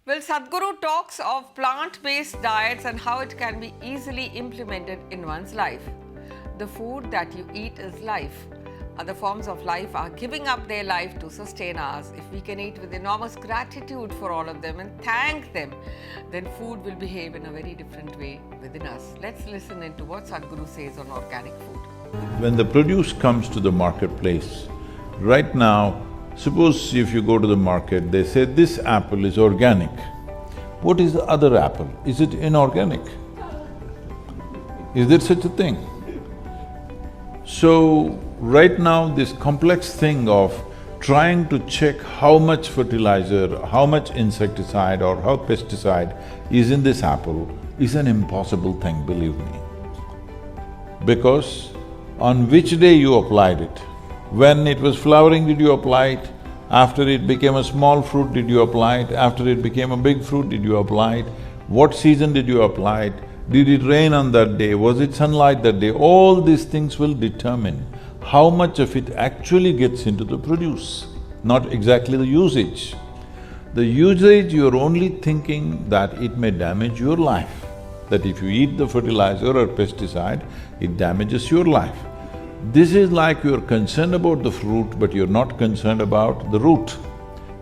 Well, Sadhguru talks of plant-based diets and how it can be easily implemented in one's life. The food that you eat is life. Other forms of life are giving up their life to sustain ours. If we can eat with enormous gratitude for all of them and thank them, then food will behave in a very different way within us. Let's listen into what Sadhguru says on organic food. When the produce comes to the marketplace, right now, suppose if you go to the market, they say this apple is organic. What is the other apple? Is it inorganic? Is there such a thing? So, right now this complex thing of trying to check how much fertilizer, how much insecticide or how pesticide is in this apple is an impossible thing, believe me. Because on which day you applied it? When it was flowering, did you apply it? After it became a small fruit, did you apply it? After it became a big fruit, did you apply it? What season did you apply it? Did it rain on that day? Was it sunlight that day? All these things will determine how much of it actually gets into the produce, not exactly the usage. The usage, you're only thinking that it may damage your life, that if you eat the fertilizer or pesticide, it damages your life. This is like you're concerned about the fruit, but you're not concerned about the root.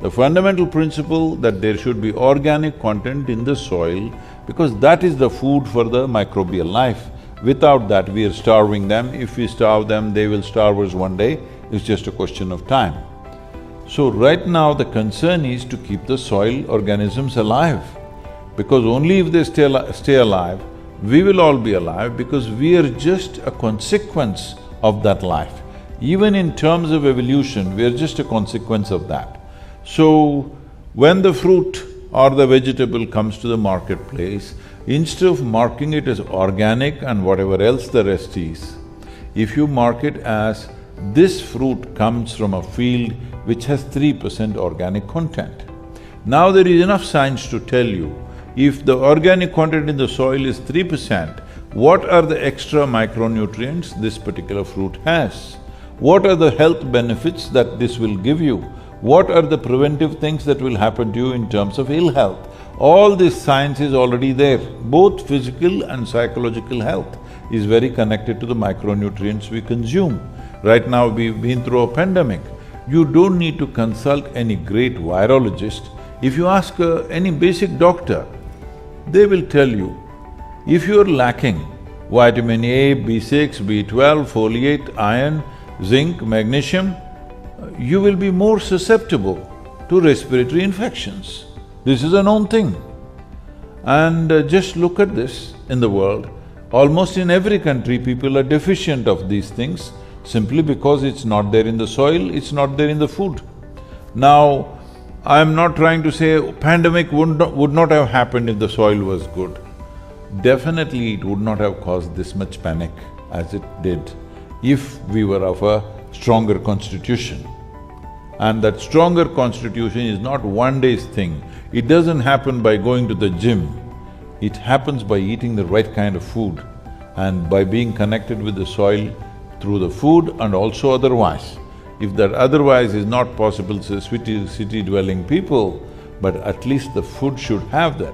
The fundamental principle that there should be organic content in the soil, because that is the food for the microbial life. Without that, we are starving them. If we starve them, they will starve us one day. It's just a question of time. So right now, the concern is to keep the soil organisms alive, because only if they stay alive, we will all be alive, because we are just a consequence of that life. Even in terms of evolution, we are just a consequence of that. So, when the fruit or the vegetable comes to the marketplace, instead of marking it as organic and whatever else the rest is, if you mark it as this fruit comes from a field which has 3% organic content. Now there is enough science to tell you, if the organic content in the soil is 3%, what are the extra micronutrients this particular fruit has? What are the health benefits that this will give you? What are the preventive things that will happen to you in terms of ill health? All this science is already there. Both physical and psychological health is very connected to the micronutrients we consume. Right now we've been through a pandemic. You don't need to consult any great virologist. If you ask any basic doctor, they will tell you, if you're lacking vitamin A, B6, B12, folate, iron, zinc, magnesium, you will be more susceptible to respiratory infections. This is a known thing. And just look at this in the world. Almost in every country, people are deficient of these things simply because it's not there in the soil, it's not there in the food. Now, I'm not trying to say pandemic would not have happened if the soil was good. Definitely it would not have caused this much panic as it did if we were of a stronger constitution. And that stronger constitution is not one day's thing. It doesn't happen by going to the gym. It happens by eating the right kind of food and by being connected with the soil through the food and also otherwise. If that otherwise is not possible, say city-dwelling people, but at least the food should have that.